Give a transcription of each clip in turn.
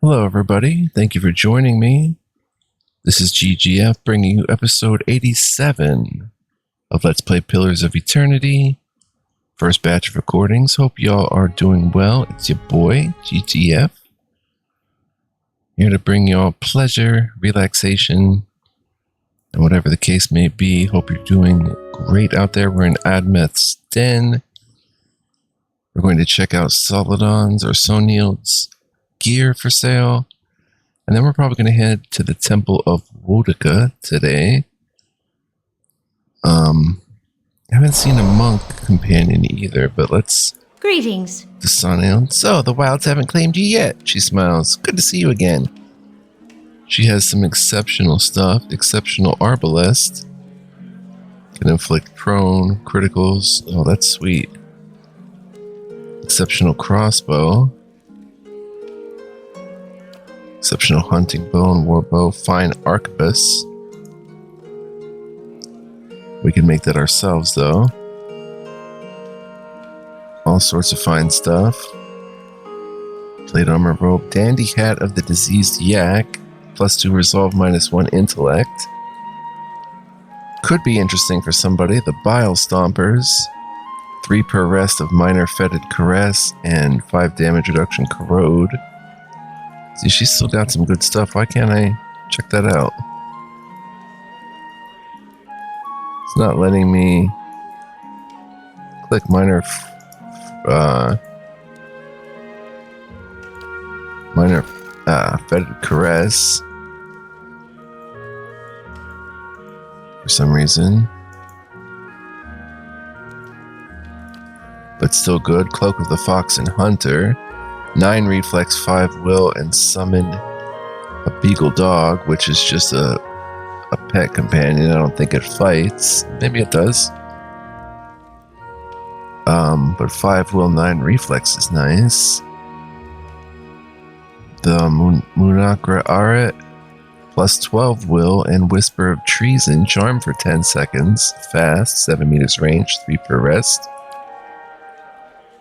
Hello, everybody. Thank you for joining me. This is GGF bringing you episode 87 of Let's Play Pillars of Eternity. First batch of recordings. Hope y'all are doing well. It's your boy, GGF. Here to bring y'all pleasure, relaxation, and whatever the case may be. Hope you're doing great out there. We're in Admeth's Den. We're going to check out Solodon's or Sonild's gear for sale. And then we're probably going to head to the Temple of Woedica today. I haven't seen a monk companion either, but let's... Greetings. To Sonild. So, the wilds haven't claimed you yet. She smiles. Good to see you again. She has some exceptional stuff. Exceptional Arbalest. Can inflict prone, criticals. Oh, that's sweet. Exceptional Crossbow. Exceptional Hunting Bow and Warbow. Fine Arquebus. We can make that ourselves, though. All sorts of fine stuff. Plate Armor Robe. Dandy Hat of the Diseased Yak. +2 Resolve, -1 Intellect. Could be interesting for somebody. The Bile Stompers. 3 per rest of Minor Fetid Caress. And 5 damage reduction Corrode. See, she's still got some good stuff. Why can't I check that out? It's not letting me click minor Fetid Caress for some reason. But still good. Cloak of the Fox and Hunter. 9 reflex, 5 will, and summon a beagle dog, which is just a pet companion. I don't think it fights. Maybe it does. But 5 will, 9 reflex is nice. The Munakra Aret, +12 will, and Whisper of Treason, charm for 10 seconds, fast, 7 meters range, 3 per rest.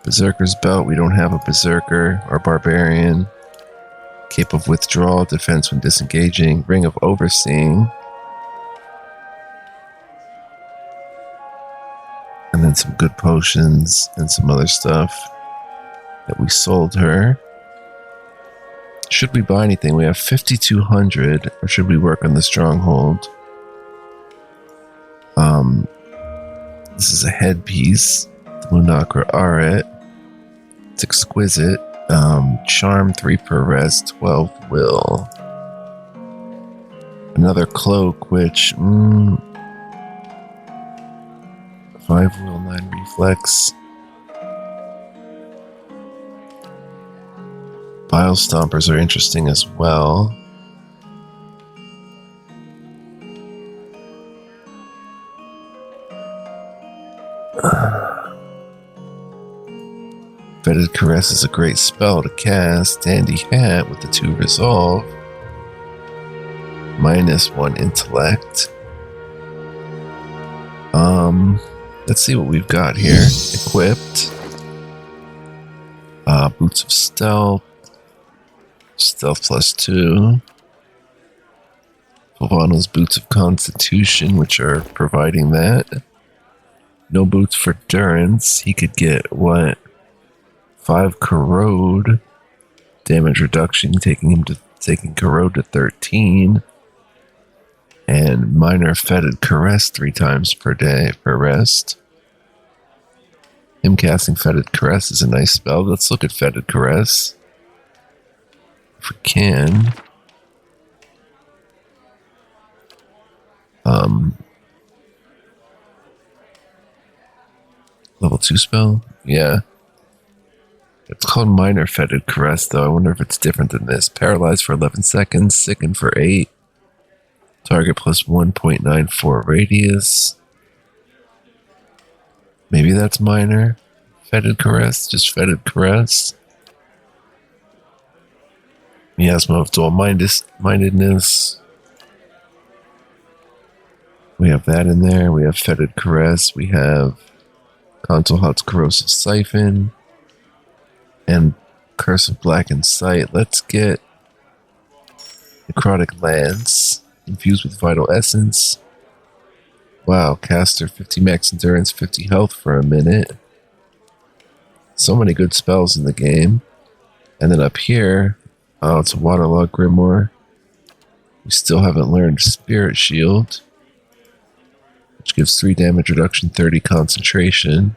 Berserker's Belt, we don't have a Berserker or Barbarian. Cape of Withdrawal, defense when disengaging. Ring of Overseeing. And then some good potions and some other stuff that we sold her. Should we buy anything? We have 5,200, or should we work on the stronghold? This is a headpiece. The Munakra Aret. It's exquisite. Charm 3 per rest, 12 will. Another cloak, which 5 will, 9 reflex. Bile Stompers are interesting as well. Fetid Caress is a great spell to cast. Dandy Hat with the 2 resolve. -1 intellect. Let's see what we've got here. Equipped. Boots of Stealth. Stealth +2. Fulvano's Boots of Constitution, which are providing that. No boots for Durance. He could get what? 5 corrode damage reduction, taking corrode to 13, and minor fetid caress 3 times per day per rest. Him casting fetid caress is a nice spell. Let's look at fetid caress if we can. Level 2 spell, yeah. It's called Minor Fetid Caress, though. I wonder if it's different than this. Paralyzed for 11 seconds. Sicken for 8. Target plus 1.94 radius. Maybe that's Minor Fetid Caress. Just Fetid Caress. Miasma of Dual Mindedness. We have that in there. We have Fetid Caress. We have Console Hot's Corrosive Siphon. And Curse of Blackened Sight. Let's get Necrotic Lance, infused with Vital Essence. Wow, caster 50 max endurance, 50 health for a minute. So many good spells in the game. And then up here, oh, it's a Waterlogged Grimoire. We still haven't learned Spirit Shield, which gives 3 damage reduction, 30 concentration.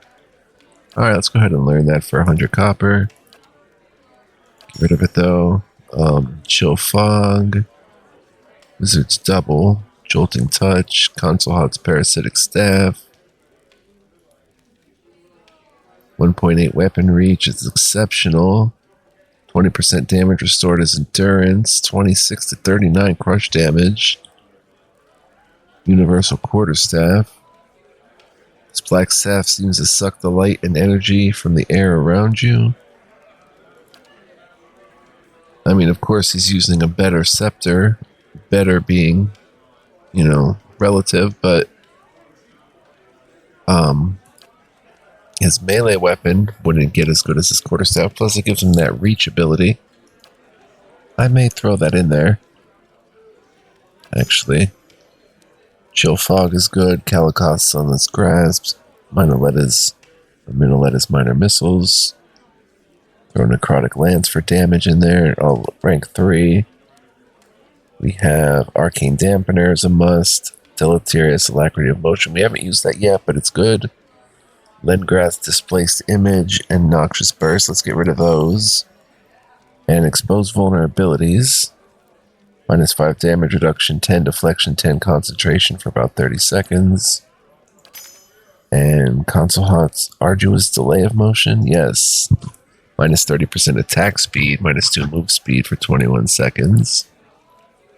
Alright, let's go ahead and learn that for 100 copper. Get rid of it though. Chill Fog. Wizard's Double. Jolting Touch. Consulhat's Parasitic Staff. 1.8 weapon reach is exceptional. 20% damage restored as endurance. 26 to 39 crush damage. Universal Quarterstaff. This black staff seems to suck the light and energy from the air around you. I mean, of course, he's using a better scepter. Better being, relative, but his melee weapon wouldn't get as good as his quarterstaff. Plus, it gives him that reach ability. I may throw that in there. Actually. Chill Fog is good. Calicoth's Sunless Grasp. Minor Lettuce Minor Missiles. Throw Necrotic Lance for damage in there. Oh, rank 3. We have Arcane Dampener as a must. Deleterious Alacrity of Motion. We haven't used that yet, but it's good. Lengrath's Displaced Image and Noxious Burst. Let's get rid of those. And Expose Vulnerabilities. Minus 5 damage reduction, 10 deflection, 10 concentration for about 30 seconds. And Consulhat's Arduous Delay of Motion. Yes. Minus 30% attack speed, minus 2 move speed for 21 seconds.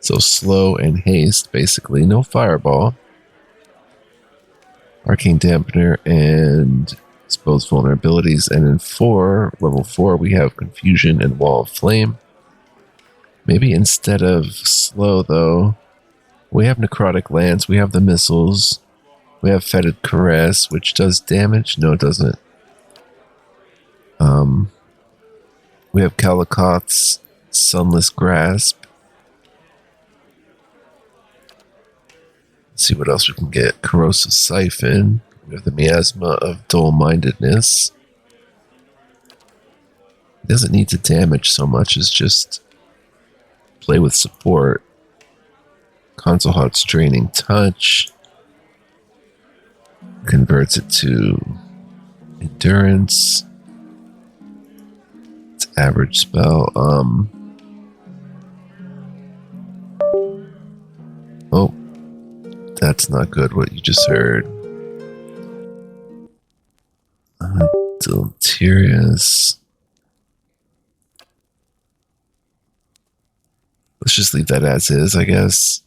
So slow and haste, basically. No fireball. Arcane Dampener and Expose Vulnerabilities. And in level 4, we have Confusion and Wall of Flame. Maybe instead of slow, though, we have Necrotic Lance, we have the missiles, we have Fetid Caress, which does damage. No, it doesn't. We have Calicoth's Sunless Grasp. Let's see what else we can get. Corrosive Siphon. We have the Miasma of Dull-Mindedness. It doesn't need to damage so much as just play with support. Consulhat's Draining Touch. Converts it to Endurance. It's average spell. Oh. That's not good, what you just heard. Deleterious. Let's just leave that as is, I guess.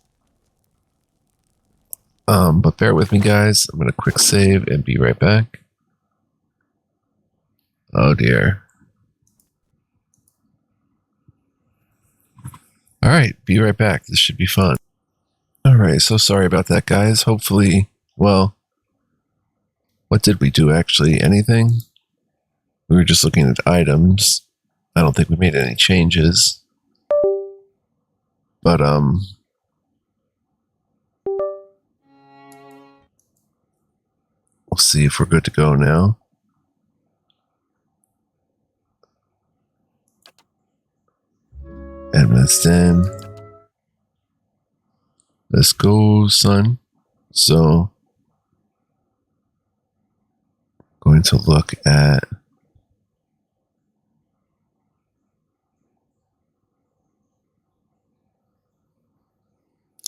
But bear with me, guys. I'm going to quick save and be right back. Oh, dear. Alright, be right back. This should be fun. Alright, so sorry about that, guys. Hopefully, well, what did we do, actually? Anything? We were just looking at items. I don't think we made any changes. But, we'll see if we're good to go now. And that's in. Let's go, son. So, going to look at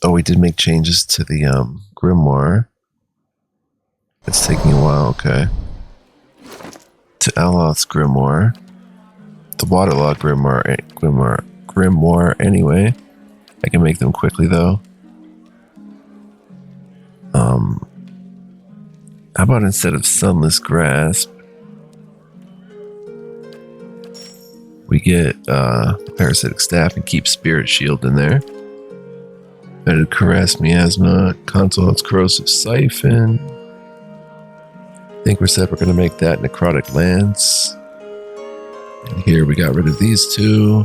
we did make changes to the grimoire. It's taking a while, okay. To Aloth's grimoire. The Waterlogged grimoire anyway. I can make them quickly though. How about instead of Sunless Grasp, we get Parasitic Staff and keep Spirit Shield in there. Fetid Caress, Miasma, Consulhat's Corrosive Siphon. I think we said we're going to make that Necrotic Lance. And here we got rid of these two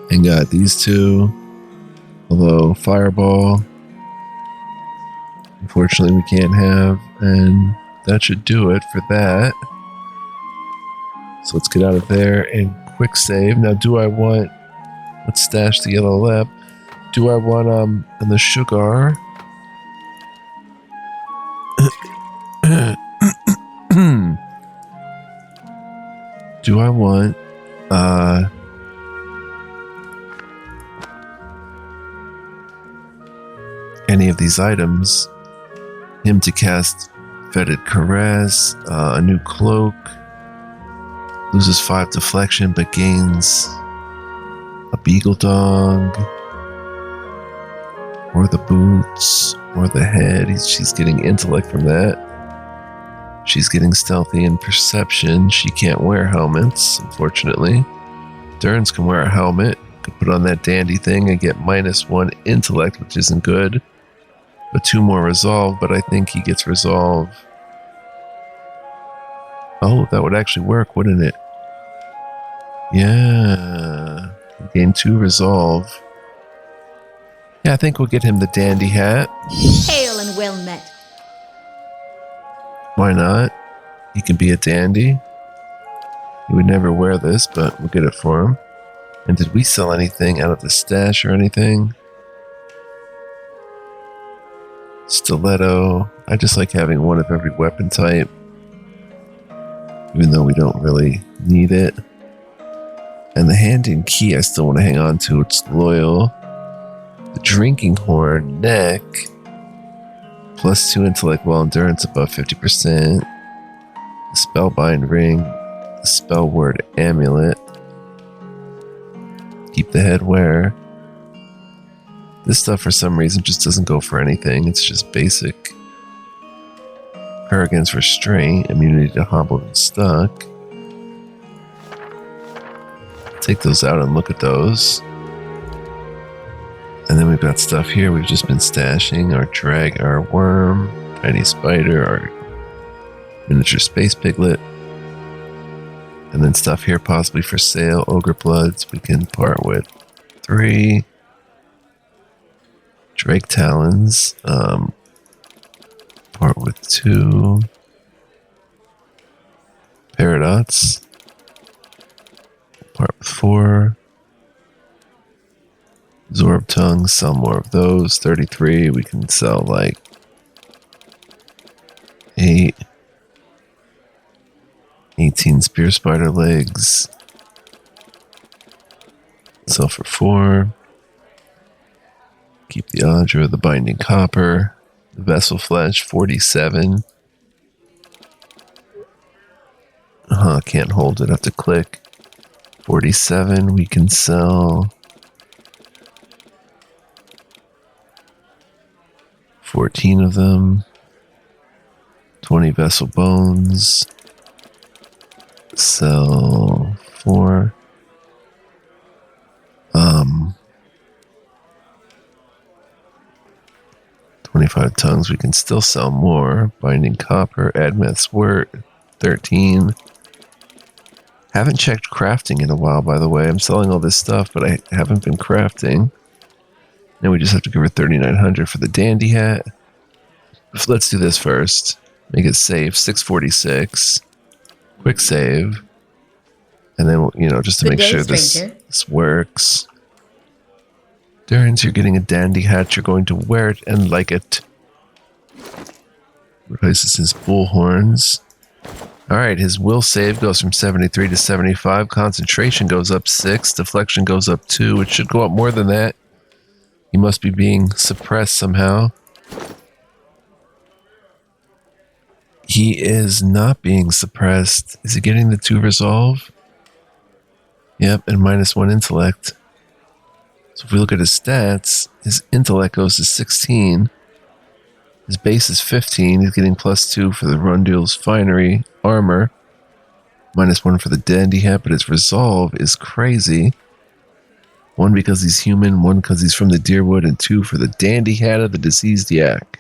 and got these two. Although Fireball, unfortunately, we can't have, and that should do it for that. So let's get out of there and quick save. Now, do I want... Let's stash the yellow lab. Do I want, and the sugar... do I want, any of these items? Him to cast Fetid Caress, a new cloak, loses 5 deflection but gains a Beagle Dog, or the boots, or the head. She's getting intellect from that. She's getting stealthy and perception. She can't wear helmets, unfortunately. Durance can wear a helmet, could put on that dandy thing and get -1 intellect, which isn't good. But 2 more resolve, but I think he gets resolve. Oh, that would actually work, wouldn't it? Yeah. Gain 2 resolve. Yeah, I think we'll get him the dandy hat. Hail and well met. Why not? He can be a dandy. He would never wear this, but we'll get it for him. And did we sell anything out of the stash or anything? Stiletto. I just like having one of every weapon type, even though we don't really need it. And the hand and key I still want to hang on to. It's loyal. The drinking horn, neck, +2 intellect while endurance above 50%. The spellbind ring, the spell word amulet. Keep the headwear. This stuff for some reason just doesn't go for anything. It's just basic. Prayer against restraint, immunity to hobbled and stuck. Take those out and look at those. And then we've got stuff here we've just been stashing. Our worm, tiny spider, our miniature space piglet. And then stuff here possibly for sale. Ogre bloods, we can part with 3. Drake talons, part with 2. Paradox, part with 4. Zorb tongues, sell more of those. 33, we can sell like 8. 18 spear spider legs. Sell for 4. Keep the Audra, the binding copper, the vessel flesh, 47. Can't hold it, have to click. 47, we can sell 14 of them. 20 vessel bones. Sell 4. 25 tongues, we can still sell more. Binding copper, Admeth's wort, 13. Haven't checked crafting in a while, by the way. I'm selling all this stuff, but I haven't been crafting. Now we just have to give her 3,900 for the dandy hat. Let's do this first. Make it safe, 646. Quick save. And then, just to make sure this works. Durance, you're getting a dandy hat. You're going to wear it and like it. Replaces his bull horns. Alright, his will save goes from 73 to 75. Concentration goes up 6. Deflection goes up 2. It should go up more than that. He must be being suppressed somehow. He is not being suppressed. Is he getting the 2 resolve? Yep, and -1 intellect. So if we look at his stats, his intellect goes to 16. His base is 15. He's getting +2 for the Rundul's finery armor. -1 for the dandy hat, but his resolve is crazy. 1 because he's human, 1 because he's from the Deerwood, and 2 for the dandy hat of the diseased yak.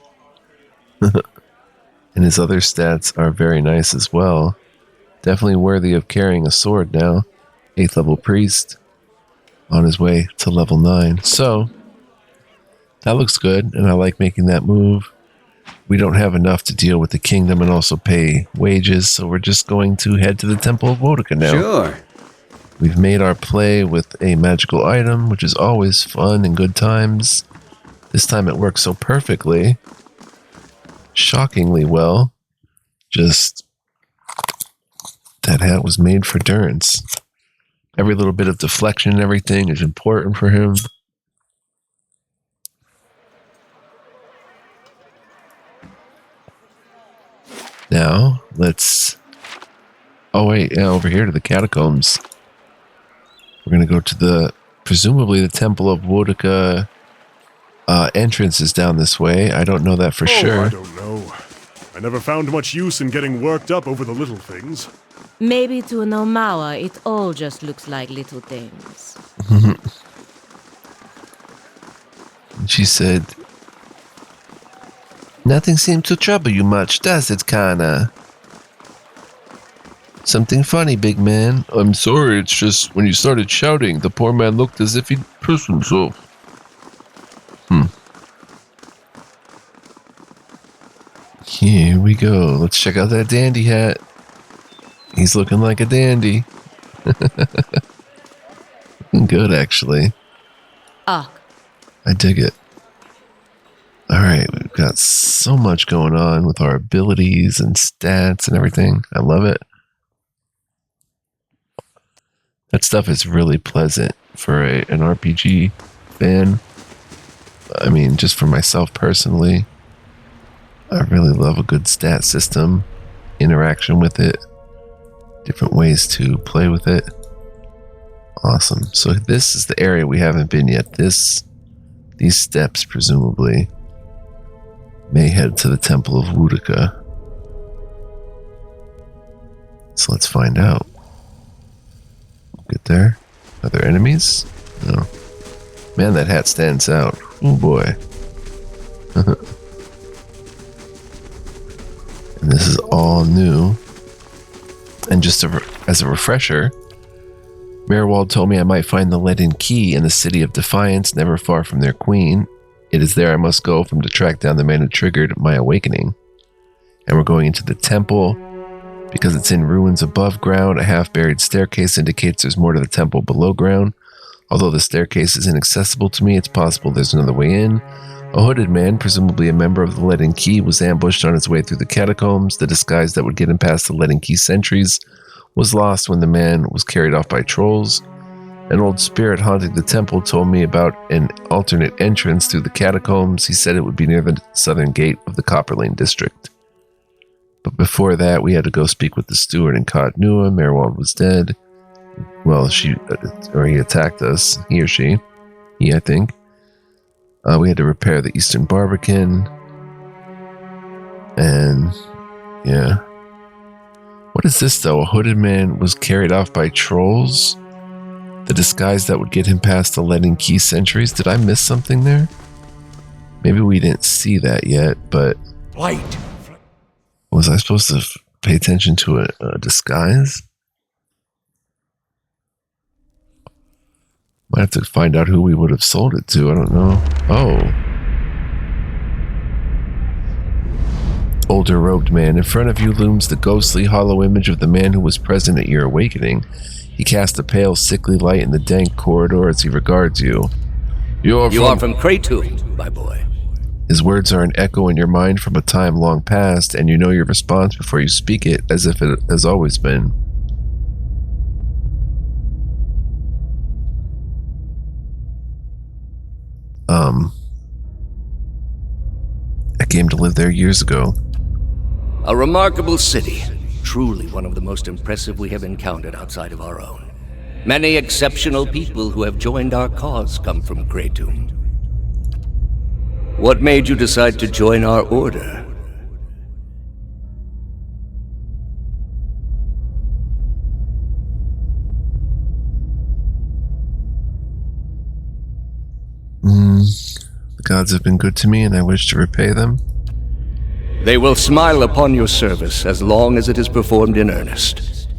And his other stats are very nice as well. Definitely worthy of carrying a sword now. 8th level priest. On his way to level 9. So, That looks good, and I like making that move. We don't have enough to deal with the kingdom and also pay wages, so we're just going to head to the Temple of Woedica now. Sure. We've made our play with a magical item, which is always fun and good times. This time it works so perfectly. Shockingly well. Just, that hat was made for Durance. Every little bit of deflection and everything is important for him. Now, let's... Oh, wait, yeah, over here to the Catacombs. We're going to go to the, presumably the Temple of Woedica entrance is down this way. I don't know that for sure. I don't know. I never found much use in getting worked up over the little things. Maybe to an Omawa, it all just looks like little things. She said, "Nothing seemed to trouble you much, does it, Kana?" "Something funny, big man?" "I'm sorry, it's just when you started shouting, the poor man looked as if he'd pissed himself." Here we go. Let's check out that dandy hat. He's looking like a dandy. Looking good, actually. Ah, I dig it. Alright, we've got so much going on with our abilities and stats and everything. I love it. That stuff is really pleasant for an RPG fan. I mean, just for myself personally. I really love a good stat system, interaction with it, different ways to play with it. Awesome. So this is the area we haven't been yet. These steps, presumably, may head to the Temple of Woedica. So let's find out. Get there. Are there enemies? No. Man, that hat stands out. Oh boy. And this is all new. And just as a refresher, Merwald told me I might find the leaden key in the city of Defiance, never far from their queen. It is there I must go from to track down the man who triggered my awakening. And we're going into the temple. Because it's in ruins above ground, a half-buried staircase indicates there's more to the temple below ground. Although the staircase is inaccessible to me, it's possible there's another way in. A hooded man, presumably a member of the Leaden Key, was ambushed on his way through the catacombs. The disguise that would get him past the Leaden Key sentries was lost when the man was carried off by trolls. An old spirit haunting the temple told me about an alternate entrance through the catacombs. He said it would be near the southern gate of the Copperlane district. But before that, we had to go speak with the steward in Kot Nua. Merwald was dead. Well, he attacked us. He or she. He, I think. We had to repair the Eastern Barbican. And, yeah. What is this, though? A hooded man was carried off by trolls? The disguise that would get him past the Leaden Key sentries? Did I miss something there? Maybe we didn't see that yet, but... Light. Was I supposed to pay attention to a disguise? Might have to find out who we would have sold it to. I don't know. Oh. Older robed man. In front of you looms the ghostly, hollow image of the man who was present at your awakening. He casts a pale, sickly light in the dank corridor as he regards you. You are from Kratom, my boy. His words are an echo in your mind from a time long past, and you know your response before you speak it, as if it has always been. I came to live there years ago. A remarkable city. Truly one of the most impressive we have encountered outside of our own. Many exceptional people who have joined our cause come from Kratom. What made you decide to join our order? The gods have been good to me and I wish to repay them. They will smile upon your service as long as it is performed in earnest.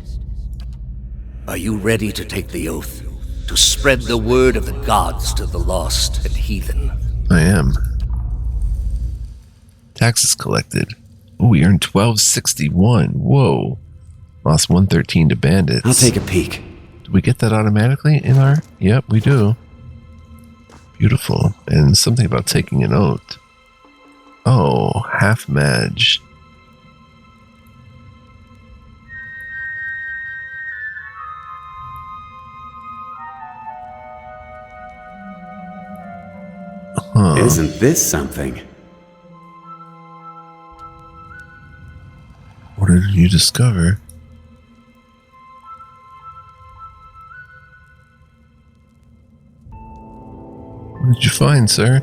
Are you ready to take the oath? To spread the word of the gods to the lost and heathen? I am. Taxes collected. Oh, we earned 1261. Whoa. Lost 113 to bandits. I'll take a peek. Do we get that automatically in our... Yep, we do. Beautiful. And something about taking an oath. Oh, half mage. Huh. Isn't this something? What did you discover? What did you find, sir?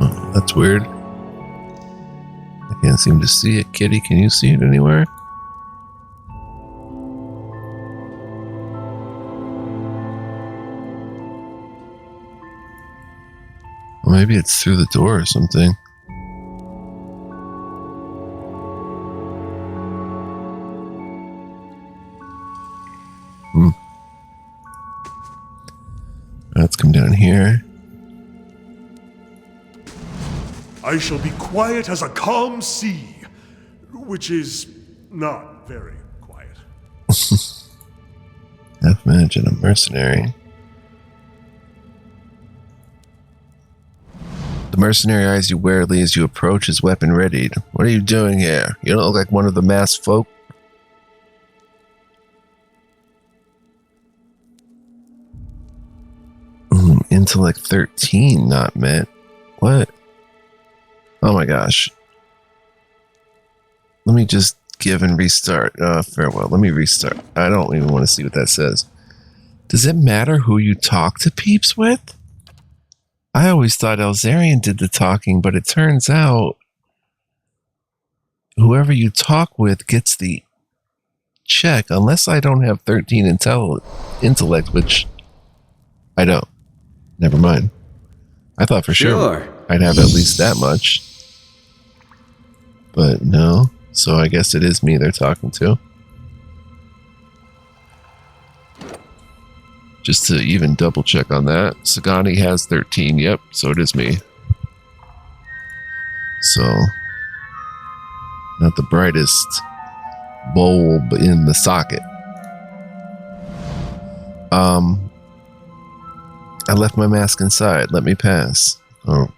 Oh, that's weird. I can't seem to see it. Kitty, can you see it anywhere? Well, maybe it's through the door or something. Let's come down here. I shall be quiet as a calm sea, which is not very quiet. Half mage and a mercenary. The mercenary eyes you warily as you approach, his weapon readied. What are you doing here? You don't look like one of the masked folk. Intellect 13 not met. What? Oh my gosh. Let me just give and restart. Farewell. Let me restart. I don't even want to see what that says. Does it matter who you talk to peeps with? I always thought Elzarian did the talking, but it turns out whoever you talk with gets the check, unless I don't have 13 intellect, which I don't. Never mind. I thought for sure I'd have at least that much. But no. So I guess it is me they're talking to. Just to even double check on that. Sagani has 13. Yep, so it is me. So, not the brightest bulb in the socket. I left my mask inside. Let me pass. Oh.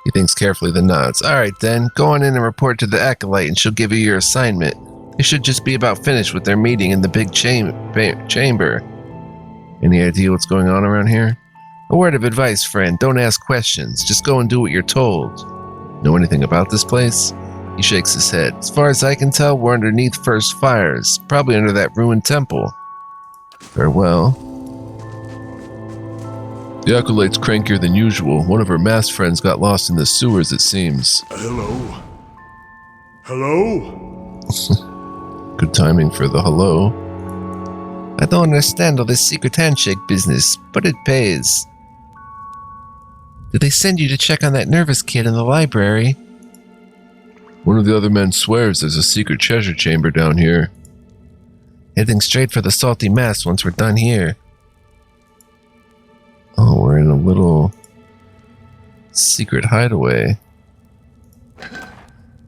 He thinks carefully, then nods. Alright then, go on in and report to the Acolyte and she'll give you your assignment. They should just be about finished with their meeting in the big chamber. Any idea what's going on around here? A word of advice, friend. Don't ask questions. Just go and do what you're told. Know anything about this place? He shakes his head. As far as I can tell, we're underneath first fires. Probably under that ruined temple. Farewell. The Acolyte's crankier than usual. One of her masked friends got lost in the sewers, it seems. Hello? Hello? Good timing for the hello. I don't understand all this secret handshake business, but it pays. Did they send you to check on that nervous kid in the library? One of the other men swears there's a secret treasure chamber down here. Heading straight for the salty mess once we're done here. Oh, we're in a little secret hideaway.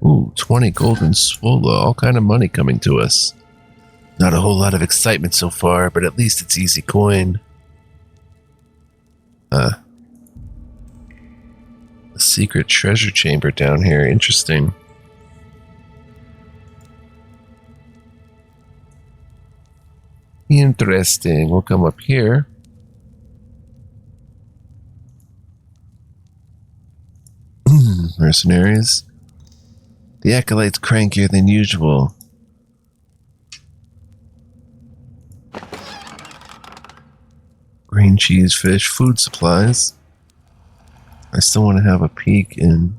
Ooh, 20 golden swola, all kind of money coming to us. Not a whole lot of excitement so far, but at least it's easy coin. A secret treasure chamber down here, interesting. Interesting, we'll come up here. Mercenaries. The Acolyte's crankier than usual. Green cheese, fish, food supplies. I still want to have a peek and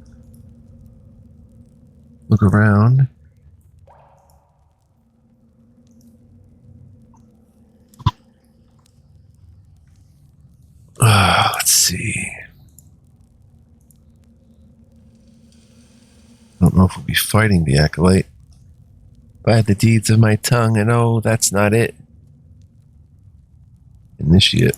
look around. Let's see. I don't know if we'll be fighting the Acolyte. By the deeds of my tongue, and oh, that's not it. Initiate.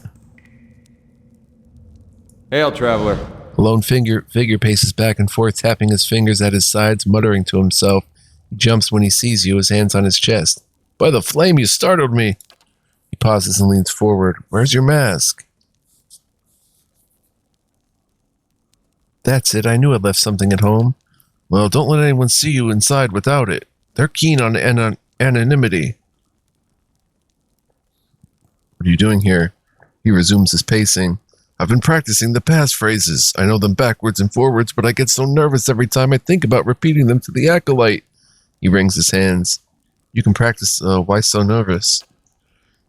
Hail, traveler. A lone figure paces back and forth, tapping his fingers at his sides, muttering to himself. He jumps when he sees you, his hands on his chest. By the flame, you startled me. He pauses and leans forward. Where's your mask? That's it. I knew I'd left something at home. Well, don't let anyone see you inside without it. They're keen on anonymity. What are you doing here? He resumes his pacing. I've been practicing the passphrases. I know them backwards and forwards, but I get so nervous every time I think about repeating them to the Acolyte. He wrings his hands. You can practice. Why so nervous?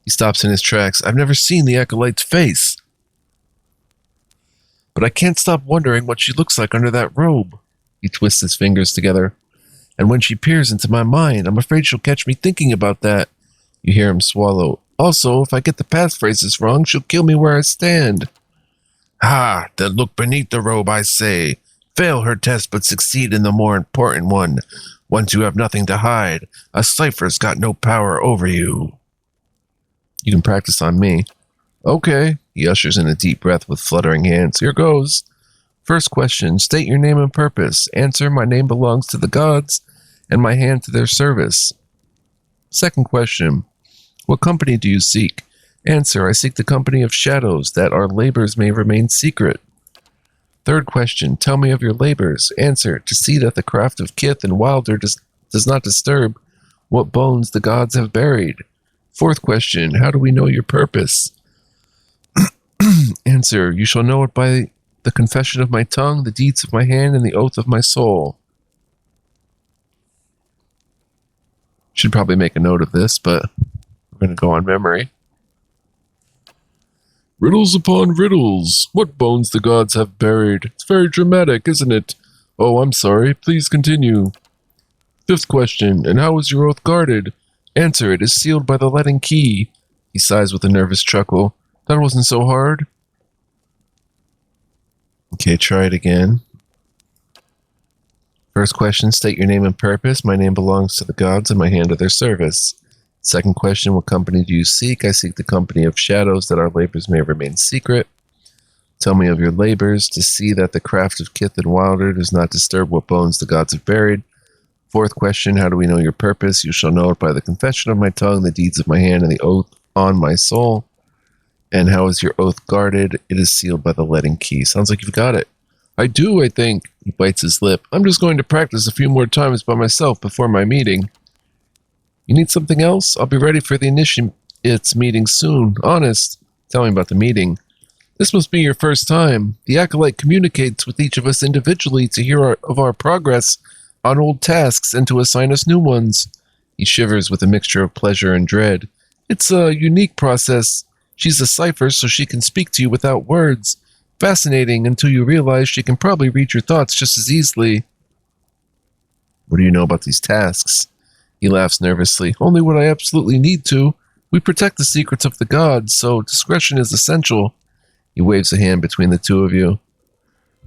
He stops in his tracks. I've never seen the Acolyte's face. But I can't stop wondering what she looks like under that robe. He twists his fingers together. And when she peers into my mind, I'm afraid she'll catch me thinking about that. You hear him swallow. Also, if I get the passphrases wrong, she'll kill me where I stand. Ha! Then look beneath the robe, I say. Fail her test, but succeed in the more important one. Once you have nothing to hide, a cipher's got no power over you. You can practice on me. Okay. He ushers in a deep breath with fluttering hands. Here goes. First question, state your name and purpose. Answer, my name belongs to the gods, and my hand to their service. Second question, what company do you seek? Answer, I seek the company of shadows, that our labors may remain secret. Third question, tell me of your labors. Answer, to see that the craft of Kith and Wilder does not disturb what bones the gods have buried. Fourth question, how do we know your purpose? Answer, you shall know it by the confession of my tongue, the deeds of my hand, and the oath of my soul. Should probably make a note of this, but we're going to go on memory. Riddles upon riddles. What bones the gods have buried. It's very dramatic, isn't it? Oh, I'm sorry. Please continue. Fifth question, and how is your oath guarded? Answer, it is sealed by the letting key. He sighs with a nervous chuckle. That wasn't so hard. Okay, try it again. First question, state your name and purpose. My name belongs to the gods and my hand to their service. Second question, what company do you seek? I seek the company of shadows, that our labors may remain secret. Tell me of your labors, to see that the craft of Kith and Wilder does not disturb what bones the gods have buried. Fourth question, how do we know your purpose? You shall know it by the confession of my tongue, the deeds of my hand, and the oath on my soul. And how is your oath guarded? It is sealed by the letting key. Sounds like you've got it. I do, I think. He bites his lip. I'm just going to practice a few more times by myself before my meeting. You need something else? I'll be ready for the initiates meeting soon. Honest. Tell me about the meeting. This must be your first time. The Acolyte communicates with each of us individually to hear of our progress on old tasks and to assign us new ones. He shivers with a mixture of pleasure and dread. It's a unique process. She's a cipher, so she can speak to you without words. Fascinating until you realize she can probably read your thoughts just as easily. What do you know about these tasks? He laughs nervously. Only what I absolutely need to. We protect the secrets of the gods, so discretion is essential. He waves a hand between the two of you.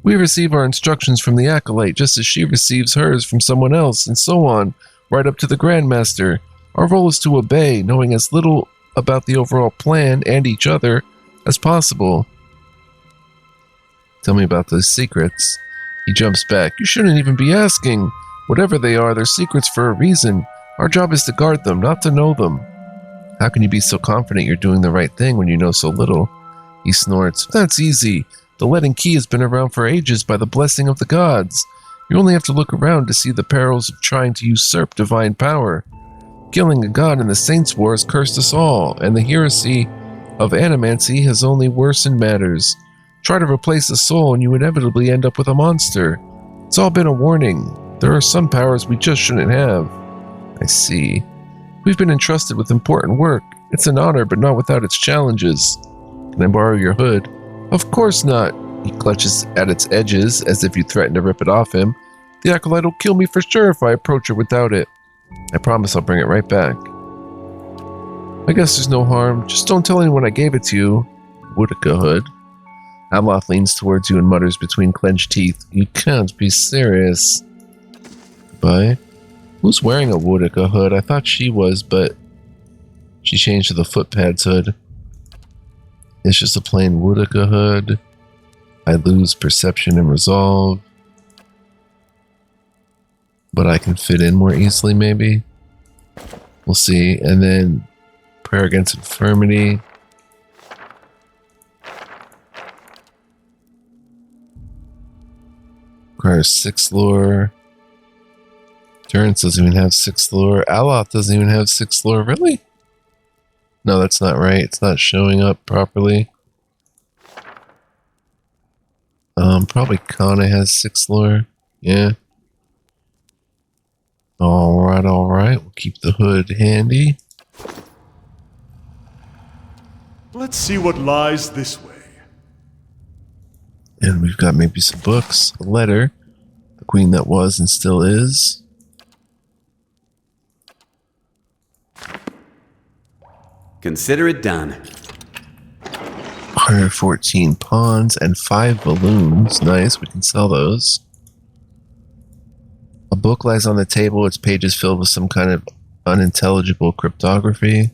We receive our instructions from the Acolyte, just as she receives hers from someone else, and so on, right up to the Grandmaster. Our role is to obey, knowing as little about the overall plan and each other as possible. Tell me about those secrets. He jumps back. You shouldn't even be asking. Whatever they are, they're secrets for a reason. Our job is to guard them, not to know them. How can you be so confident you're doing the right thing when you know so little? He snorts. That's easy. The letting key has been around for ages by the blessing of the gods. You only have to look around to see the perils of trying to usurp divine power. Killing a god in the Saints' War has cursed us all, and the heresy of animancy has only worsened matters. Try to replace a soul and you inevitably end up with a monster. It's all been a warning. There are some powers we just shouldn't have. I see. We've been entrusted with important work. It's an honor, but not without its challenges. Can I borrow your hood? Of course not. He clutches at its edges as if you threaten to rip it off him. The Acolyte will kill me for sure if I approach her without it. I promise I'll bring it right back. I guess there's no harm. Just don't tell anyone I gave it to you. Woedica hood. Amloth leans towards you and mutters between clenched teeth. You can't be serious. Goodbye. Who's wearing a Woedica hood? I thought she was, but she changed to the footpads hood. It's just a plain Woedica hood. I lose perception and resolve. But I can fit in more easily, maybe. We'll see. And then prayer against infirmity. Requires 6 lore. Durance doesn't even have 6 lore. Aloth doesn't even have 6 lore. Really? No, that's not right. It's not showing up properly. Probably Kana has 6 lore. Yeah. Alright. We'll keep the hood handy. Let's see what lies this way. And we've got maybe some books. A letter. The queen that was and still is. Consider it done. 114 pawns and 5 balloons. Nice, we can sell those. A book lies on the table, its pages filled with some kind of unintelligible cryptography.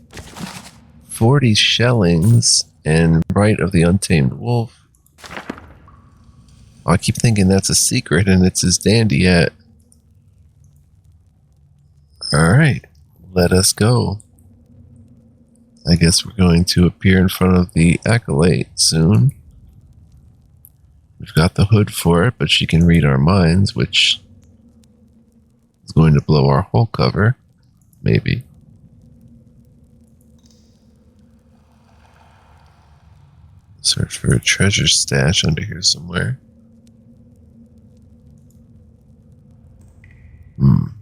40 shellings and Rite of the Untamed Wolf. I keep thinking that's a secret and it's his dandy hat. Alright, let us go. I guess we're going to appear in front of the Acolyte soon. We've got the hood for it, but she can read our minds, which is going to blow our whole cover. Maybe. Search for a treasure stash under here somewhere.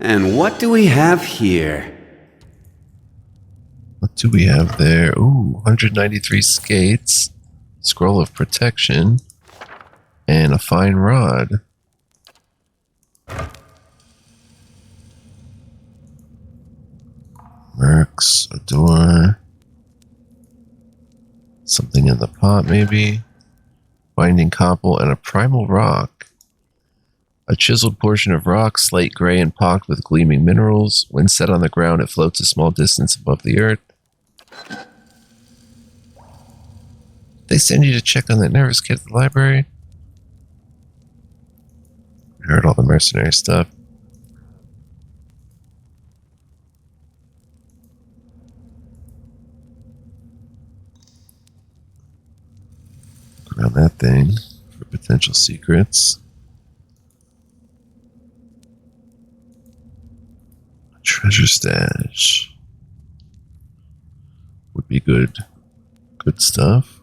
And what do we have here? What do we have there? Ooh, 193 skates, scroll of protection, and a fine rod. Mercs, a door. Something in the pot, maybe. Binding copple and a primal rock. A chiseled portion of rock, slate gray and pocked with gleaming minerals. When set on the ground, it floats a small distance above the earth. They send you to check on that nervous kid at the library. I heard all the mercenary stuff. Look around that thing for potential secrets. A treasure stash would be good. Good stuff.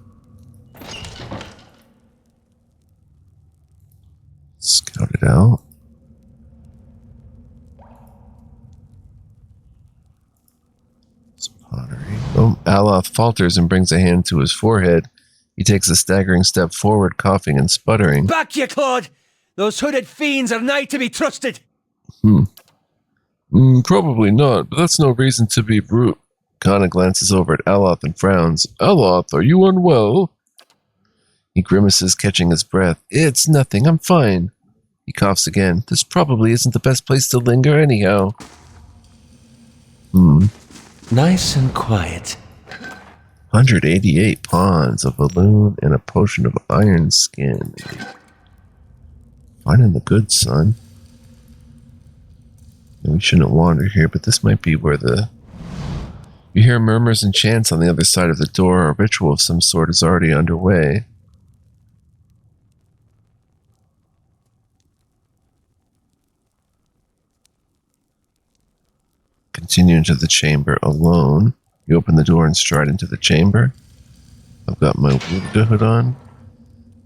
Scout it out. Some pottery. Oh, Aloth falters and brings a hand to his forehead. He takes a staggering step forward, coughing and sputtering. Back, ye clod! Those hooded fiends are nigh to be trusted! Probably not, but that's no reason to be brute. Kana glances over at Aloth and frowns. Aloth, are you unwell? He grimaces, catching his breath. It's nothing, I'm fine. He coughs again. This probably isn't the best place to linger anyhow. Nice and quiet. 188 pawns, a balloon, and a potion of iron skin. Finding the good, son. And we shouldn't wander here, but this might be where the... You hear murmurs and chants on the other side of the door. A ritual of some sort is already underway. Continue into the chamber alone. You open the door and stride into the chamber. I've got my Woedica hood on.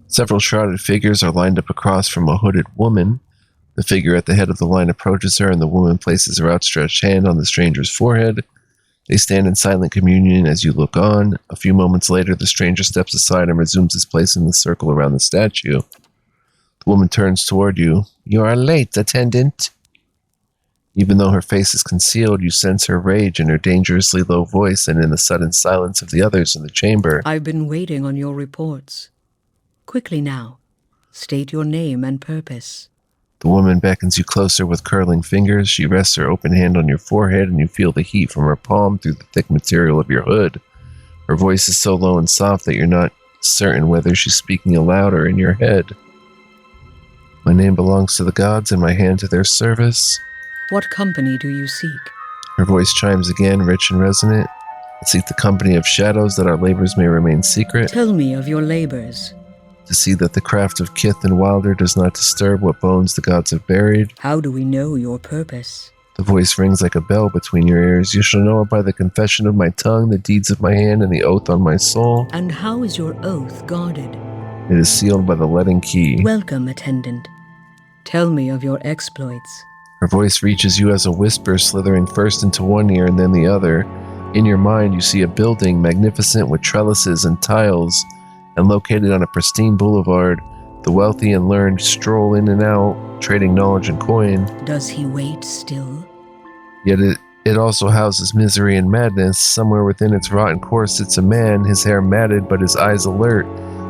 Several shrouded figures are lined up across from a hooded woman. The figure at the head of the line approaches her, and the woman places her outstretched hand on the stranger's forehead. They stand in silent communion as you look on. A few moments later, the stranger steps aside and resumes his place in the circle around the statue. The woman turns toward you. You are late, attendant. Even though her face is concealed, you sense her rage in her dangerously low voice and in the sudden silence of the others in the chamber. I've been waiting on your reports. Quickly now, state your name and purpose. The woman beckons you closer with curling fingers. She rests her open hand on your forehead, and you feel the heat from her palm through the thick material of your hood. Her voice is so low and soft that you're not certain whether she's speaking aloud or in your head. My name belongs to the gods, and my hand to their service. What company do you seek? Her voice chimes again, rich and resonant. I seek the company of shadows, that our labors may remain secret. Tell me of your labors. To see that the craft of Kith and Wilder does not disturb what bones the gods have buried. How do we know your purpose? The voice rings like a bell between your ears. You shall know it by the confession of my tongue, the deeds of my hand, and the oath on my soul. And how is your oath guarded? It is sealed by the letting key. Welcome, attendant. Tell me of your exploits. Her voice reaches you as a whisper, slithering first into one ear and then the other. In your mind, you see a building, magnificent with trellises and tiles, and located on a pristine boulevard. The wealthy and learned stroll in and out, trading knowledge and coin. Does he wait still? Yet it also houses misery and madness. Somewhere within its rotten core sits a man, his hair matted but his eyes alert.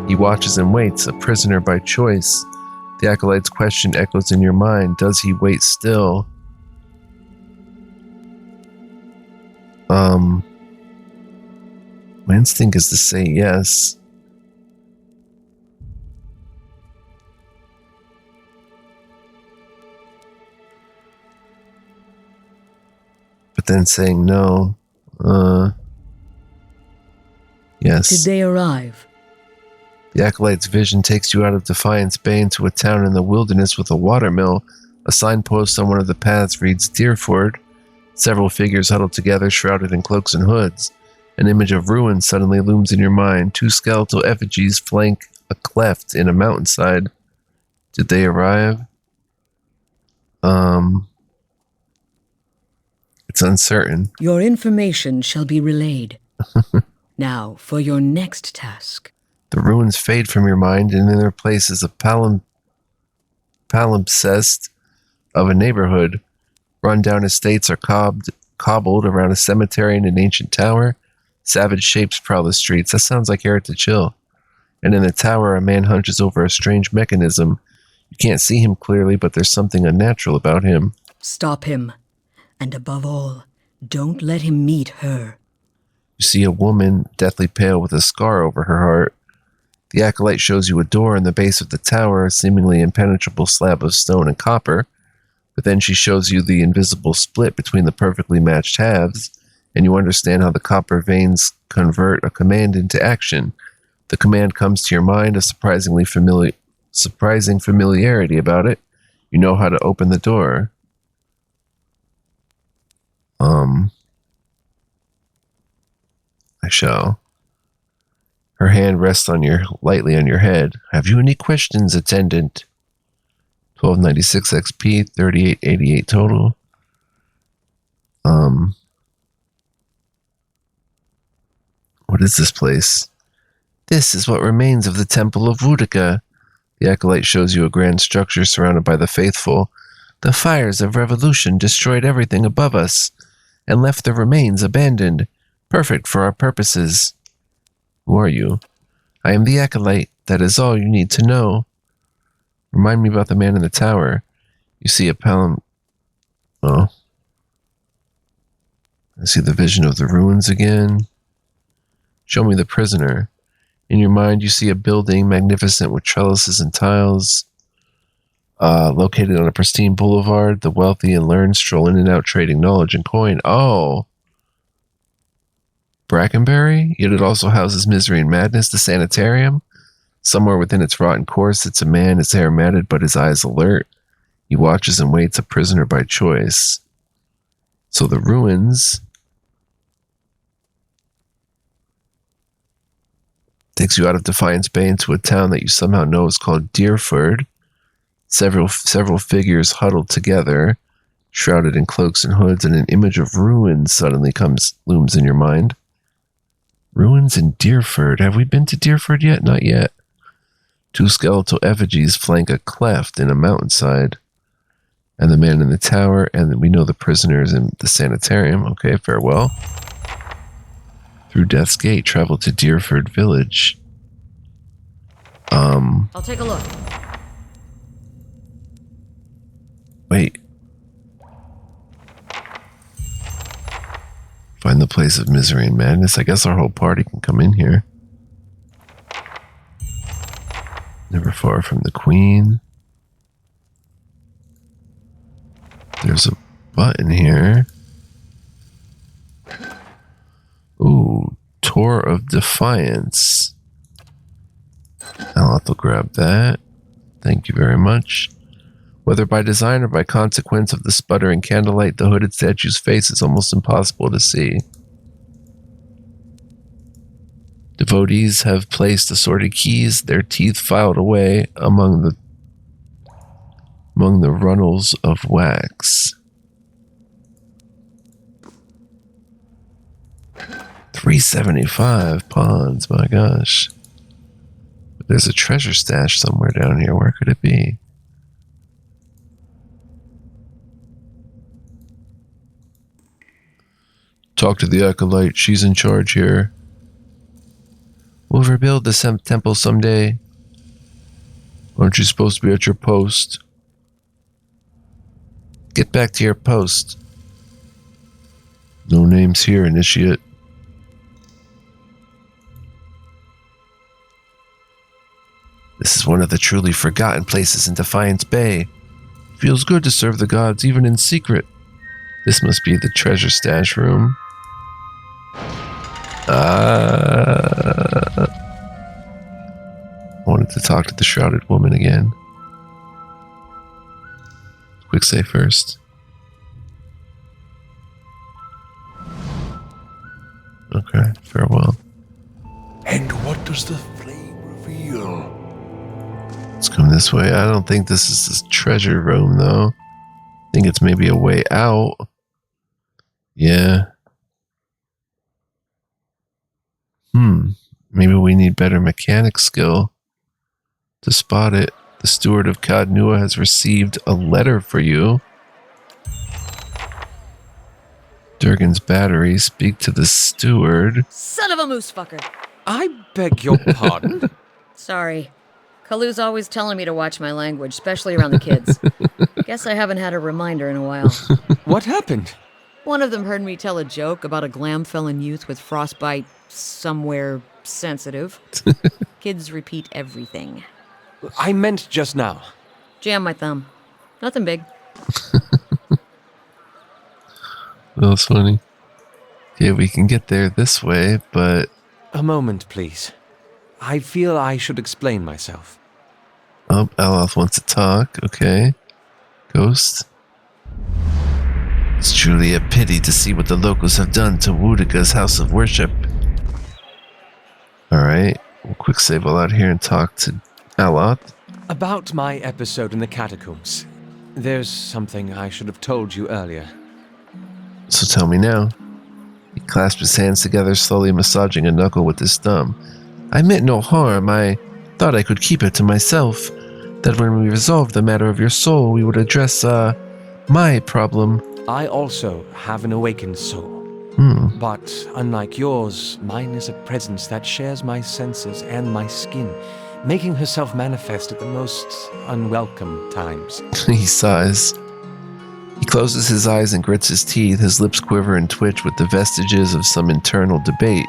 He watches and waits, a prisoner by choice. The acolyte's question echoes in your mind. Does he wait still? My instinct is to say yes. But then saying no. Yes. Did they arrive? The acolyte's vision takes you out of Defiance Bay into a town in the wilderness with a watermill. A signpost on one of the paths reads Deerford. Several figures huddled together, shrouded in cloaks and hoods. An image of ruins suddenly looms in your mind. Two skeletal effigies flank a cleft in a mountainside. Did they arrive? It's uncertain. Your information shall be relayed. Now, for your next task. The ruins fade from your mind, and in their place is a palimpsest of a neighborhood. Run-down estates are cobbled around a cemetery and an ancient tower. Savage shapes prowl the streets. That sounds like Heritage Hill. And in the tower, a man hunches over a strange mechanism. You can't see him clearly, but there's something unnatural about him. Stop him. And above all, don't let him meet her. You see a woman, deathly pale with a scar over her heart. The acolyte shows you a door in the base of the tower, a seemingly impenetrable slab of stone and copper. But then she shows you the invisible split between the perfectly matched halves, and you understand how the copper veins convert a command into action. The command comes to your mind, a surprising familiarity about it. You know how to open the door. I shall. Her hand rests lightly on your head. Have you any questions, attendant? 1296 XP, 3888 total. What is this place? This is what remains of the Temple of Woedica. The acolyte shows you a grand structure surrounded by the faithful. The fires of revolution destroyed everything above us and left the remains abandoned, perfect for our purposes. Who are you? I am the acolyte. That is all you need to know. Remind me about the man in the tower. You see a Oh. I see the vision of the ruins again. Show me the prisoner. In your mind, you see a building magnificent with trellises and tiles. Located on a pristine boulevard. The wealthy and learned stroll in and out trading knowledge and coin. Oh. Brackenbury, yet it also houses misery and madness, the sanitarium. Somewhere within its rotten core sits a man, his hair matted but his eyes alert. He watches and waits, a prisoner by choice. So the ruins takes you out of Defiance Bay into a town that you somehow know is called Deerford. Several figures huddled together, shrouded in cloaks and hoods, and an image of ruins suddenly looms in your mind. Ruins in Deerford. Have we been to Deerford yet? Not yet. Two skeletal effigies flank a cleft in a mountainside. And the man in the tower, and we know the prisoners in the sanitarium. Okay, farewell. Through Death's Gate, travel to Deerford Village. I'll take a look. Wait. Find the place of misery and madness. I guess our whole party can come in here. Never far from the queen. There's a button here. Ooh, Tour of Defiance. I'll have to grab that. Thank you very much. Whether by design or by consequence of the sputtering candlelight, the hooded statue's face is almost impossible to see. Devotees have placed assorted keys, their teeth filed away among the runnels of wax. 375 pawns, my gosh. There's a treasure stash somewhere down here. Where could it be? Talk to the acolyte. She's in charge here. We'll rebuild the temple someday. Aren't you supposed to be at your post? Get back to your post. No names here, initiate. This is one of the truly forgotten places in Defiance Bay. Feels good to serve the gods, even in secret. This must be the treasure stash room. I wanted to talk to the shrouded woman again. Quick save first. Okay, farewell. And what does the flame reveal? Let's come this way. I don't think this is the treasure room, though. I think it's maybe a way out. Yeah. Maybe we need better mechanic skill to spot it. The steward of Kadnua has received a letter for you. Durgan's battery. Speak to the steward. Son of a moose fucker. I beg your pardon? Sorry. Kalu's always telling me to watch my language, especially around the kids. Guess I haven't had a reminder in a while. What happened? One of them heard me tell a joke about a glam-felon youth with frostbite somewhere sensitive. Kids repeat everything. I meant just now. Jam my thumb. Nothing big. That was funny. Yeah, we can get there this way, but... A moment, please. I feel I should explain myself. Oh, Aloth wants to talk. Okay. Ghost. It's truly a pity to see what the locals have done to Woedica's house of worship. Alright. We'll quick save all out here and talk to Aloth. About my episode in the Catacombs. There's something I should have told you earlier. So tell me now. He clasped his hands together, slowly massaging a knuckle with his thumb. I meant no harm. I thought I could keep it to myself. That when we resolved the matter of your soul, we would address, my problem. I also have an awakened soul. But unlike yours, mine is a presence that shares my senses and my skin, making herself manifest at the most unwelcome times. He sighs. He closes his eyes and grits his teeth. His lips quiver and twitch with the vestiges of some internal debate.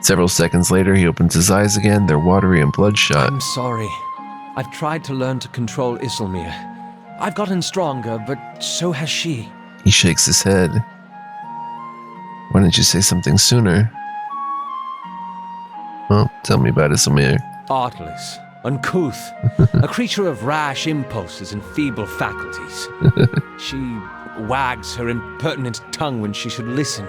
Several seconds later, he opens his eyes again. They're watery and bloodshot. I'm sorry. I've tried to learn to control Isilmir. I've gotten stronger, but so has she. He shakes his head. Why didn't you say something sooner? Well, tell me about Isilmir. Artless, uncouth, a creature of rash impulses and feeble faculties. She wags her impertinent tongue when she should listen.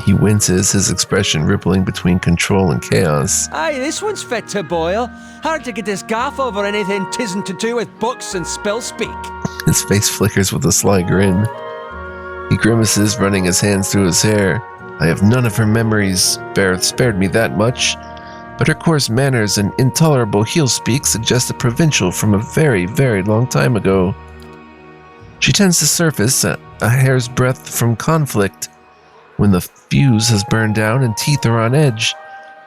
He winces, his expression rippling between control and chaos. Aye, this one's fit to boil. Hard to get this gaff over anything tisn't to do with books and spell speak. His face flickers with a sly grin. He grimaces, running his hands through his hair. I have none of her memories. Bareth spared me that much. But her coarse manners and intolerable heel-speak suggest a provincial from a very, very long time ago. She tends to surface a hair's breadth from conflict, when the fuse has burned down and teeth are on edge.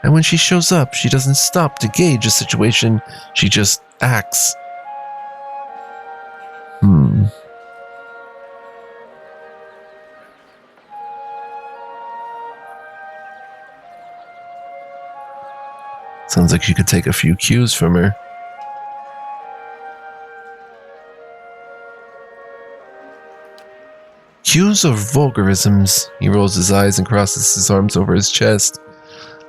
And when she shows up, she doesn't stop to gauge a situation, she just acts. Sounds like you could take a few cues from her. Cues of vulgarisms. He rolls his eyes and crosses his arms over his chest.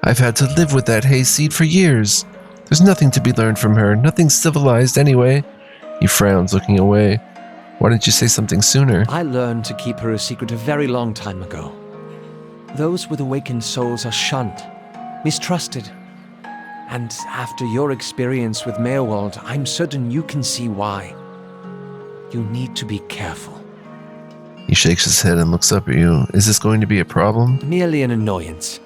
I've had to live with that hayseed for years. There's nothing to be learned from her, nothing civilized anyway. He frowns, looking away. Why didn't you say something sooner? I learned to keep her a secret a very long time ago. Those with awakened souls are shunned, mistrusted. And after your experience with Meerwald, I'm certain you can see why. You need to be careful. He shakes his head and looks up at you. Is this going to be a problem? Merely an annoyance.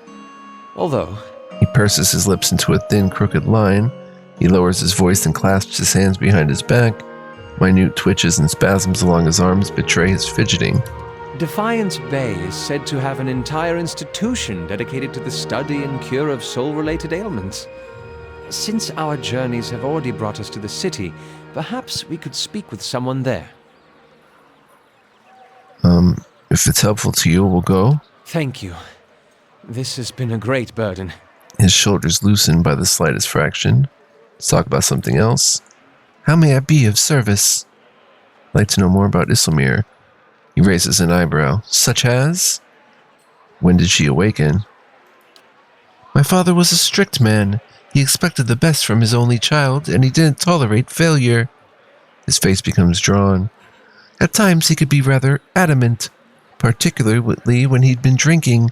Although, He purses his lips into a thin, crooked line. He lowers his voice and clasps his hands behind his back. Minute twitches and spasms along his arms betray his fidgeting. Defiance Bay is said to have an entire institution dedicated to the study and cure of soul-related ailments. Since our journeys have already brought us to the city, perhaps we could speak with someone there. If it's helpful to you, we'll go. Thank you. This has been a great burden. His shoulders loosen by the slightest fraction. Let's talk about something else. How may I be of service? I'd like to know more about Isilmir. He raises an eyebrow. Such as? When did she awaken? My father was a strict man. He expected the best from his only child, and he didn't tolerate failure. His face becomes drawn. At times he could be rather adamant, particularly when he'd been drinking.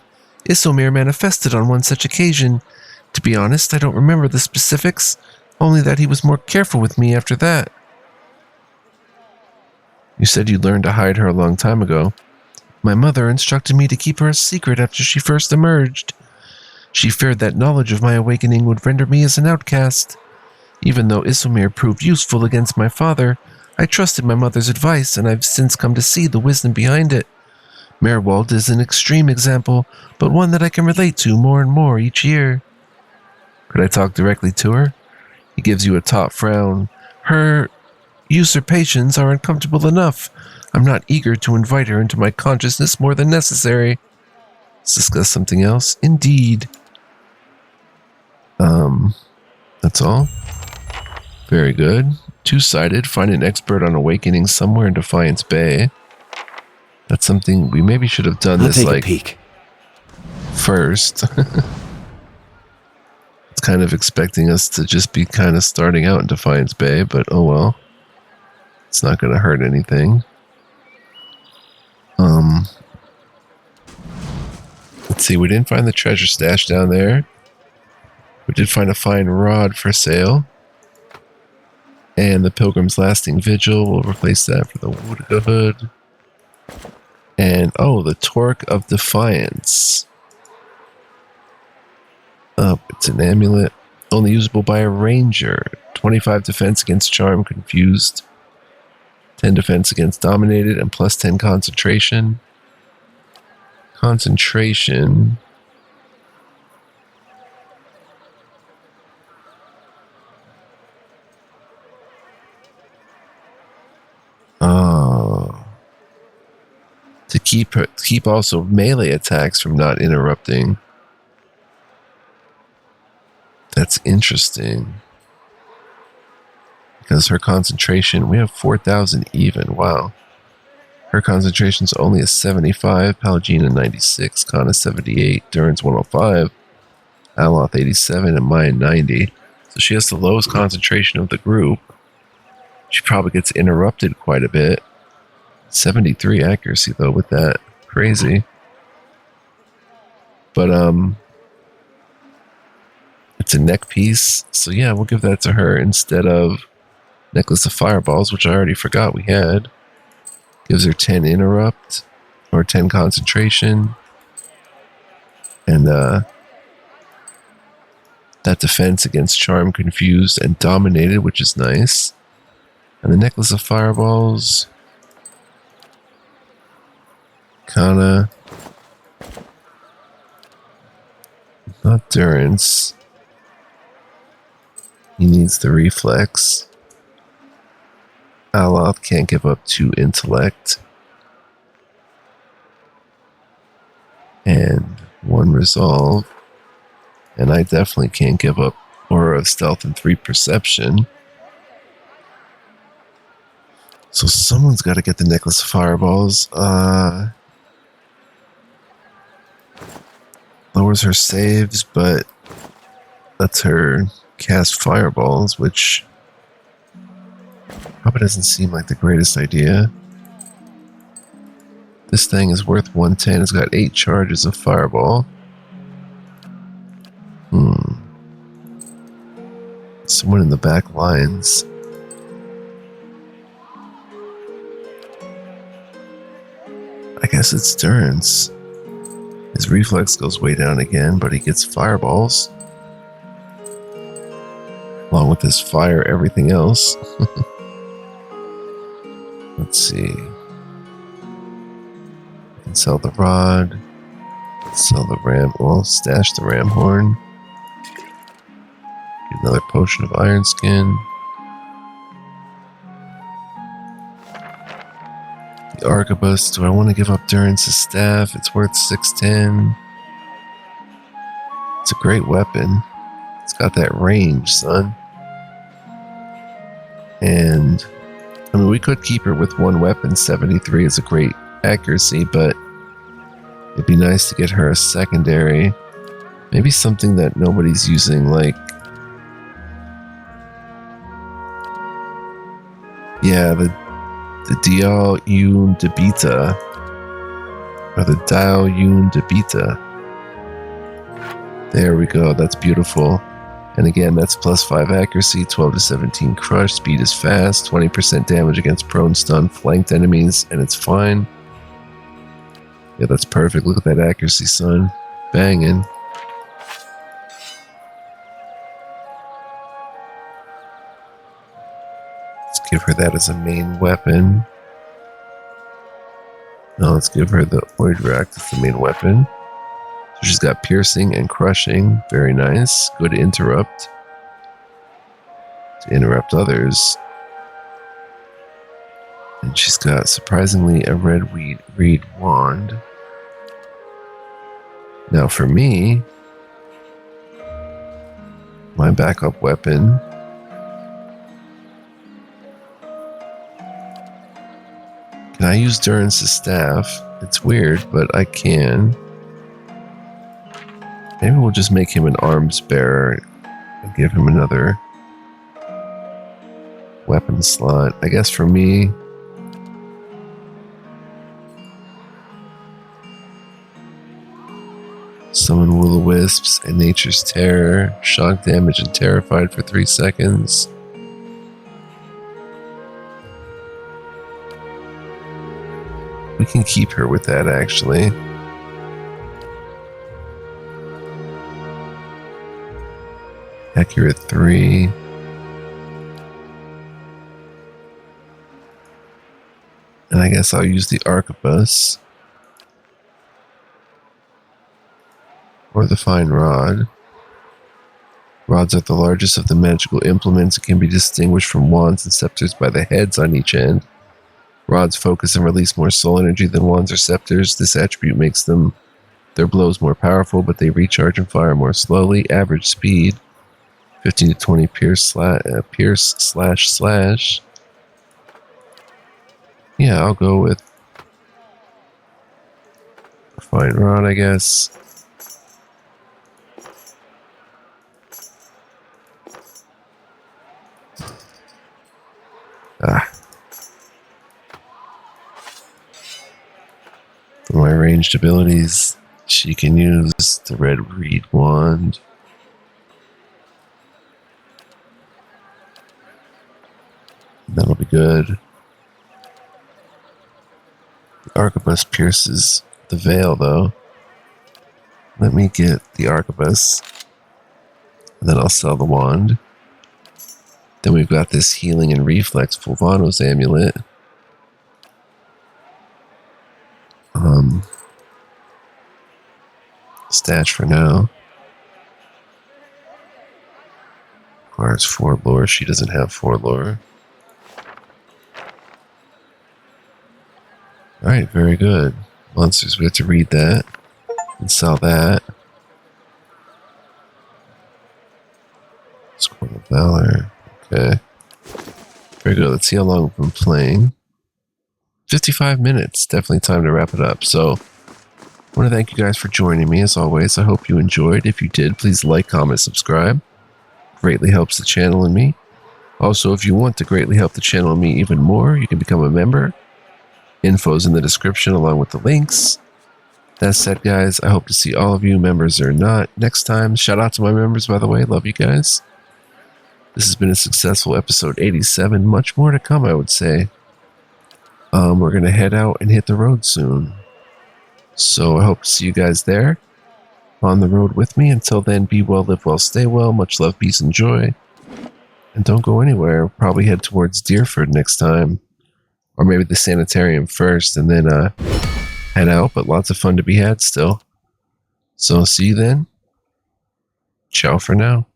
Isilmir manifested on one such occasion. To be honest, I don't remember the specifics, only that he was more careful with me after that. You said you learned to hide her a long time ago. My mother instructed me to keep her a secret after she first emerged. She feared that knowledge of my awakening would render me as an outcast. Even though Isilmir proved useful against my father, I trusted my mother's advice, and I've since come to see the wisdom behind it. Meerwald is an extreme example, but one that I can relate to more and more each year. Could I talk directly to her? He gives you a taut frown. Her usurpations are uncomfortable enough. I'm not eager to invite her into my consciousness more than necessary. Let's discuss something else. Indeed. That's all? Very good. Two-sided. Find an expert on awakening somewhere in Defiance Bay. That's something we maybe should have done I'll this take a like peek. first. It's kind of expecting us to just be kind of starting out in Defiance Bay, but oh well. It's not going to hurt anything. Let's see, we didn't find the treasure stash down there. We did find a fine rod for sale. And the Pilgrim's Lasting Vigil, we'll replace that for the Woedica hood. And, oh, the Torque of Defiance. Oh, it's an amulet. Only usable by a ranger. 25 defense against Charm Confused. 10 defense against Dominated, and plus 10 concentration. Concentration. Oh. To keep also melee attacks from not interrupting. That's interesting. Because her concentration, we have 4,000 even. Wow. Her concentration's only a 75, Palagina 96, Kana 78, Durance 105, Aloth 87, and Maya 90. So she has the lowest concentration of the group. She probably gets interrupted quite a bit. 73 accuracy though with that. Crazy. But it's a neck piece, so yeah, we'll give that to her instead of Necklace of Fireballs, which I already forgot we had. Gives her 10 interrupt, or 10 concentration. And that defense against Charm, Confused, and Dominated, which is nice. And the Necklace of Fireballs. Kana. Not Durance. He needs the Reflex. Aloth can't give up 2 intellect. And 1 resolve. And I definitely can't give up Aura of Stealth and 3 Perception. So someone's got to get the Necklace of Fireballs. Lowers her saves, but lets her cast Fireballs, which probably doesn't seem like the greatest idea. This thing is worth 110. It's got 8 charges of Fireball. Someone in the back lines. I guess it's Durance. His reflex goes way down again, but he gets Fireballs. Along with his fire, everything else. Let's see. I can sell the rod. Sell the ram. Well, stash the ram horn. Get another potion of iron skin. The arquebus. Do I want to give up Durance's staff? It's worth 610. It's a great weapon. It's got that range, son. And I mean, we could keep her with one weapon. 73 is a great accuracy, but it'd be nice to get her a secondary. Maybe something that nobody's using, like, yeah, the Dial Un de Beta, or the Dial Un de Beta. There we go. That's beautiful. And again, that's plus 5 accuracy, 12 to 17 crush, speed is fast, 20% damage against prone, stun, flanked enemies, and it's fine. Yeah, that's perfect. Look at that accuracy, son. Banging. Let's give her that as a main weapon. Now let's give her the Oidrak as the main weapon. So she's got piercing and crushing. Very nice. Good interrupt. To interrupt others. And she's got, surprisingly, a red reed wand. Now for me, my backup weapon can I use Durance's staff? It's weird, but I can. Maybe we'll just make him an arms bearer and give him another weapon slot. I guess for me, summon Will-O-Wisps and Nature's Terror, shock damage and terrified for 3 seconds. We can keep her with that, actually. Accurate 3. And I guess I'll use the arquebus. Or the fine rod. Rods are the largest of the magical implements and can be distinguished from wands and scepters by the heads on each end. Rods focus and release more soul energy than wands or scepters. This attribute makes their blows more powerful, but they recharge and fire more slowly. Average speed, 15 to 20 pierce slash. Yeah, I'll go with fine rod, I guess. For my ranged abilities, she can use the red reed wand. That'll be good. The arquebus pierces the veil, though. Let me get the arquebus, and then I'll sell the wand. Then we've got this healing and reflex Fulvano's amulet. Stash for now. Requires 4 lore. She doesn't have 4 lore. Alright, very good. Monsters, we have to read that and sell that. Valor. Okay. Very good. Let's see how long we've been playing. 55 minutes. Definitely time to wrap it up. So, I want to thank you guys for joining me as always. I hope you enjoyed. If you did, please like, comment, subscribe. Greatly helps the channel and me. Also, if you want to greatly help the channel and me even more, you can become a member. Info's in the description along with the links. That said, guys, I hope to see all of you, members or not, next time. Shout out to my members, by the way. Love you guys. This has been a successful episode 87. Much more to come, I would say. We're going to head out and hit the road soon. So I hope to see you guys there on the road with me. Until then, be well, live well, stay well. Much love, peace, and joy. And don't go anywhere. We'll probably head towards Deerford next time. Or maybe the sanitarium first and then head out. But lots of fun to be had still. So see you then. Ciao for now.